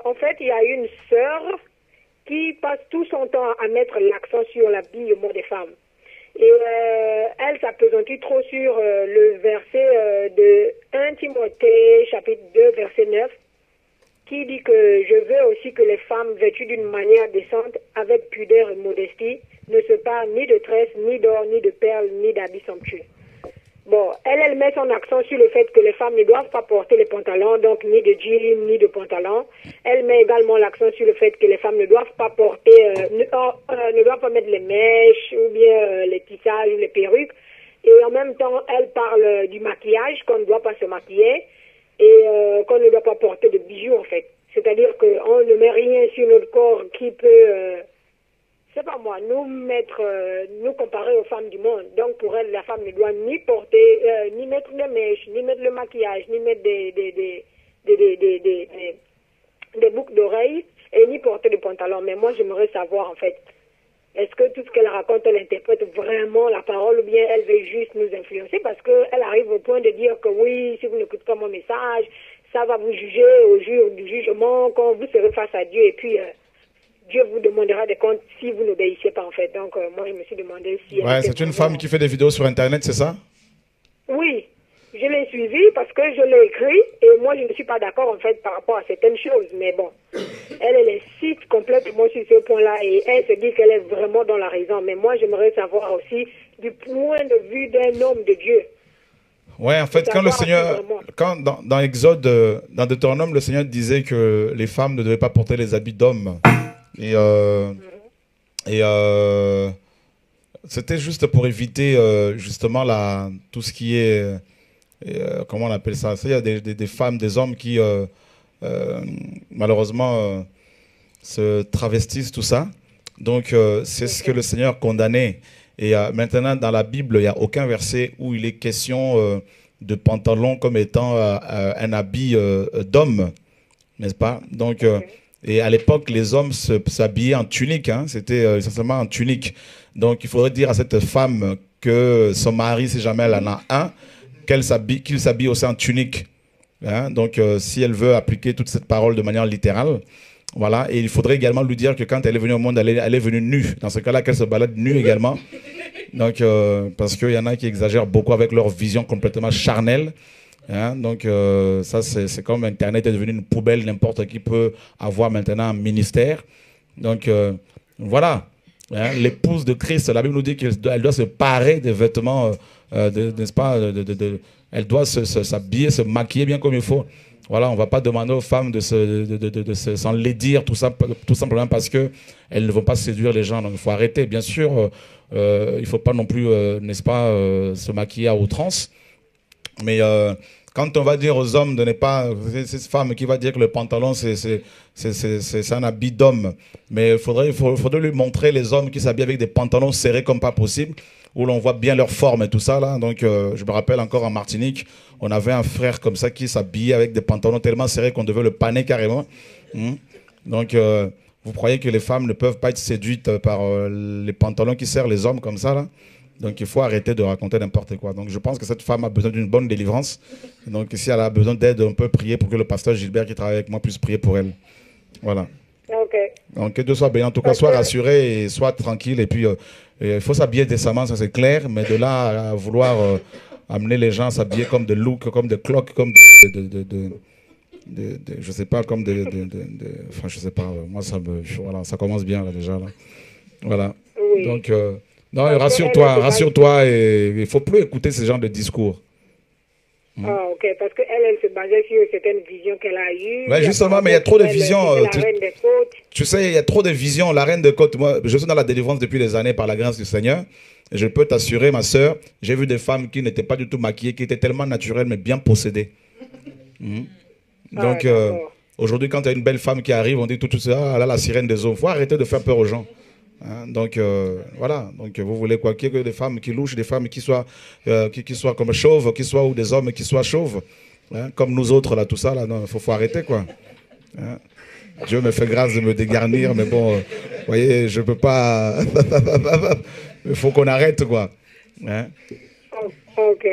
en fait, il y a une sœur qui passe tout son temps à mettre l'accent sur l'habillement des femmes. Et elle s'appesantit trop sur le verset de 1 Timothée, chapitre 2, verset 9, qui dit que je veux aussi que les femmes vêtues d'une manière décente, avec pudeur et modestie, ne se parent ni de tresses, ni d'or, ni de perles, ni d'habits somptueux. Bon, elle met son accent sur le fait que les femmes ne doivent pas porter les pantalons, donc ni de jeans, ni de pantalons. Elle met également l'accent sur le fait que les femmes ne doivent pas porter, ne doivent pas mettre les mèches, ou bien les tissages, ou les perruques. Et en même temps, elle parle du maquillage, qu'on ne doit pas se maquiller, et qu'on ne doit pas porter de bijoux, en fait. C'est-à-dire qu'on ne met rien sur notre corps qui peut... c'est pas moi, nous comparer aux femmes du monde. Donc pour elle, la femme ne doit ni porter, ni mettre des mèches, ni mettre le maquillage, ni mettre des boucles d'oreilles, et ni porter de pantalon. Mais moi, j'aimerais savoir, en fait, est-ce que tout ce qu'elle raconte, elle interprète vraiment la parole, ou bien elle veut juste nous influencer, parce qu'elle arrive au point de dire que oui, si vous n'écoutez pas mon message, ça va vous juger au jour du jugement, quand vous serez face à Dieu, et puis... Dieu vous demandera des comptes si vous n'obéissez pas, en fait. Donc, moi, je me suis demandé si... Ouais, c'est une femme qui fait des vidéos sur Internet, c'est ça? Oui, je l'ai suivie parce que je l'ai écrit et moi, je ne suis pas d'accord, en fait, par rapport à certaines choses. Mais bon, elle cite complètement sur ce point-là et elle se dit qu'elle est vraiment dans la raison. Mais moi, j'aimerais savoir aussi du point de vue d'un homme de Dieu. Ouais, en fait, quand le Seigneur, quand dans Exode, dans Deutéronome, le Seigneur disait que les femmes ne devaient pas porter les habits d'hommes. Et c'était juste pour éviter justement tout ce qui est, comment on appelle ça? Il y a des femmes, des hommes qui malheureusement se travestissent, tout ça. Donc c'est ce que le Seigneur condamnait. Et maintenant dans la Bible, il n'y a aucun verset où il est question de pantalon comme étant un habit d'homme, n'est-ce pas? Donc et à l'époque, les hommes s'habillaient en tunique, hein, c'était essentiellement en tunique. Donc il faudrait dire à cette femme que son mari, si jamais elle en a un, qu'il s'habille aussi en tunique. Hein. Donc si elle veut appliquer toute cette parole de manière littérale, voilà. Et il faudrait également lui dire que quand elle est venue au monde, elle est venue nue. Dans ce cas-là, qu'elle se balade nue également. Donc parce qu'il y en a qui exagèrent beaucoup avec leur vision complètement charnelle. Hein, donc ça c'est comme Internet est devenu une poubelle, n'importe qui peut avoir maintenant un ministère. Donc voilà, hein, l'épouse de Christ, la Bible nous dit qu'elle doit se parer des vêtements, n'est-ce pas, elle doit s'habiller, se maquiller bien comme il faut. Voilà, on ne va pas demander aux femmes de s'enlaidir tout simplement parce qu'elles ne vont pas séduire les gens. Donc il faut arrêter. Bien sûr, il ne faut pas non plus, n'est-ce pas, se maquiller à outrance. Mais quand on va dire aux hommes de ne pas... C'est cette femme qui va dire que le pantalon, c'est un habit d'homme. Mais il faudrait lui montrer les hommes qui s'habillent avec des pantalons serrés comme pas possible, où l'on voit bien leur forme et tout ça. Là. Donc, je me rappelle encore en Martinique, on avait un frère comme ça qui s'habillait avec des pantalons tellement serrés qu'on devait le paner carrément. Donc, vous croyez que les femmes ne peuvent pas être séduites par les pantalons qui serrent les hommes comme ça là? Donc, il faut arrêter de raconter n'importe quoi. Donc, je pense que cette femme a besoin d'une bonne délivrance. Donc, si elle a besoin d'aide, on peut prier pour que le pasteur Gilbert qui travaille avec moi puisse prier pour elle. Voilà. Ok. Donc, que Dieu soit béni. En tout cas, sois rassuré et sois tranquille. Et puis, il faut s'habiller décemment, ça c'est clair. Mais de là à vouloir amener les gens à s'habiller comme des looks, comme des cloques, comme je sais pas, comme enfin, je sais pas. Moi, voilà, ça commence bien là, déjà. Là. Voilà. Oui. Donc... non, rassure-toi, et il ne faut plus écouter ce genre de discours. Ah, ok, parce qu'elle se basait sur certaines visions qu'elle a eues. Ouais, justement, mais il y a trop de visions. La reine des côtes. Tu sais, il y a trop de visions. La reine des côtes, moi, je suis dans la délivrance depuis des années par la grâce du Seigneur. Et je peux t'assurer, ma soeur, j'ai vu des femmes qui n'étaient pas du tout maquillées, qui étaient tellement naturelles, mais bien possédées. Donc, aujourd'hui, quand tu as une belle femme qui arrive, on dit tout ça, elle a la sirène des eaux. Il faut arrêter de faire peur aux gens. Hein, donc voilà, donc vous voulez quoi? Qu'il y ait des femmes qui louchent, des femmes qui soient comme chauves, ou des hommes qui soient chauves, hein, comme nous autres là, tout ça là, non, faut arrêter quoi. Hein? Dieu me fait grâce de me dégarnir, mais bon, vous voyez, je peux pas. Il faut qu'on arrête quoi. Hein? Ok.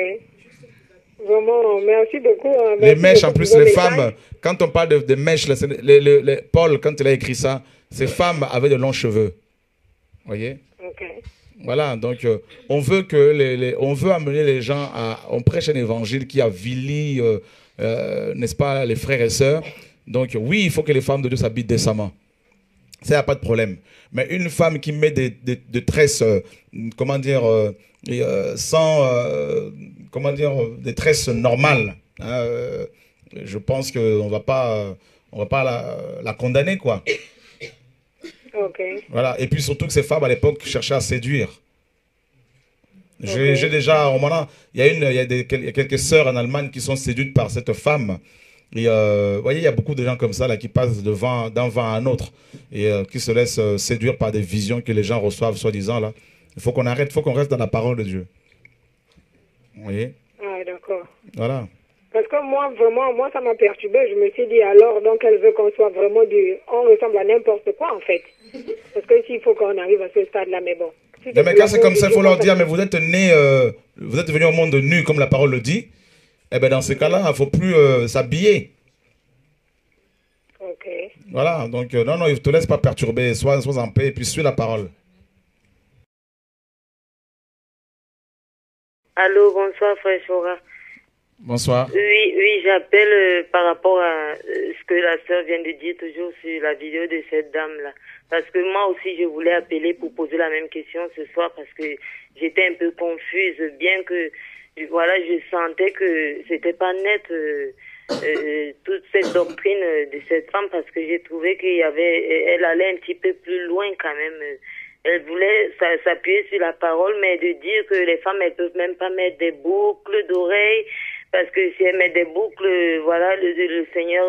Vraiment, merci beaucoup. Hein, Les merci mèches, en beaucoup plus, pour les vos femmes, messages. quand on parle de mèches, Paul, quand il a écrit ça, ces femmes avaient de longs cheveux. Vous voyez? Ok. Voilà, donc on veut on veut amener les gens à, on prêche un évangile qui avilit, n'est-ce pas, les frères et sœurs. Donc oui, il faut que les femmes de Dieu s'habillent décemment. Ça, il n'y a pas de problème. Mais une femme qui met des tresses, comment dire, sans, comment dire, des tresses normales, hein, je pense qu'on on va pas la condamner, quoi. Ok. Voilà. Et puis surtout que ces femmes à l'époque cherchaient à séduire. Ok. J'ai déjà, au moment, il y a il y a quelques sœurs en Allemagne qui sont séduites par cette femme. Et vous voyez, il y a beaucoup de gens comme ça là, qui passent d'un vent à un autre et qui se laissent séduire par des visions que les gens reçoivent, soi-disant là. Il faut qu'on arrête, il faut qu'on reste dans la parole de Dieu. Vous voyez? Ah, d'accord. Voilà. Parce que moi, vraiment, moi, ça m'a perturbé. Je me suis dit, alors, donc, elle veut qu'on soit vraiment du... On ressemble à n'importe quoi, en fait. Parce que s'il faut qu'on arrive à ce stade-là, mais bon. Si Non, mais quand c'est comme ça, il faut leur dire, ça... mais vous êtes nés, vous êtes venus au monde nu, comme la parole le dit. Eh bien, dans ce cas-là, il ne faut plus s'habiller. Ok. Voilà, donc non, non, il ne te laisse pas perturber, sois en paix et puis suis la parole. Allô, bonsoir, frère Chora. Bonsoir. Oui, j'appelle par rapport à ce que la sœur vient de dire toujours sur la vidéo de cette dame-là. Parce que moi aussi, je voulais appeler pour poser la même question ce soir parce que j'étais un peu confuse, bien que, voilà, je sentais que c'était pas net toute cette doctrine de cette femme parce que j'ai trouvé elle allait un petit peu plus loin quand même. Elle voulait s'appuyer sur la parole, mais de dire que les femmes, elles peuvent même pas mettre des boucles d'oreilles, parce que si elles mettent des boucles, voilà, le Seigneur,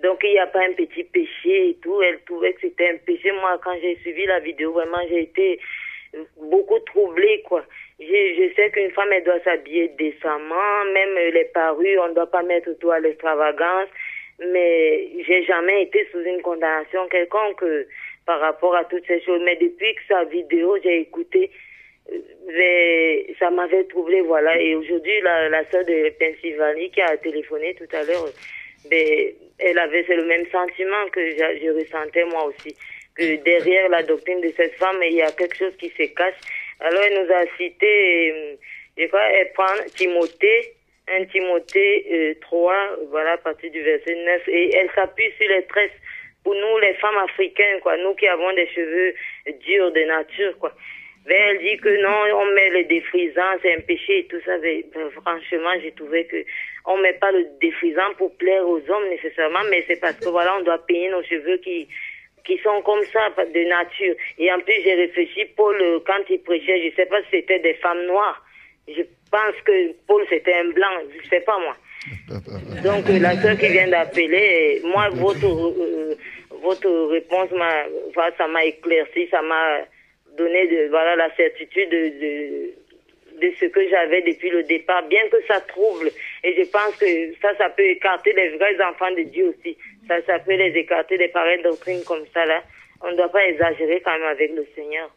donc il n'y a pas un petit péché et tout. Elle trouvait que c'était un péché. Moi, quand j'ai suivi la vidéo, vraiment, j'ai été beaucoup troublée, quoi. Je sais qu'une femme, elle doit s'habiller décemment, même les parures, on ne doit pas mettre tout à l'extravagance, mais j'ai jamais été sous une condamnation quelconque par rapport à toutes ces choses. Mais depuis que sa vidéo, j'ai écouté, ça m'avait troublé, voilà. Et aujourd'hui, la sœur de Pennsylvanie qui a téléphoné tout à l'heure, c'est le même sentiment que je ressentais moi aussi. Que derrière la doctrine de cette femme, il y a quelque chose qui se cache. Alors, elle nous a cité, je crois, elle prend Timothée, 1 Timothée 3, voilà, à partir du verset 9, et elle s'appuie sur les tresses. Pour nous, les femmes africaines, quoi, nous qui avons des cheveux durs de nature, quoi. Mais elle dit que non, on met le défrisant, c'est un péché et tout ça. Mais, franchement, j'ai trouvé que on met pas le défrisant pour plaire aux hommes nécessairement, mais c'est parce que voilà, on doit peigner nos cheveux qui sont comme ça, de nature. Et en plus, j'ai réfléchi, Paul, quand il prêchait, je sais pas si c'était des femmes noires. Je pense que Paul, c'était un blanc, je sais pas moi. Donc, la sœur qui vient d'appeler, moi, votre réponse ça m'a éclairci, ça m'a donné voilà, la certitude de ce que j'avais depuis le départ, bien que ça trouble. Et je pense que ça peut écarter les vrais enfants de Dieu aussi. Ça peut les écarter des pareilles doctrines comme ça, là. On ne doit pas exagérer quand même avec le Seigneur.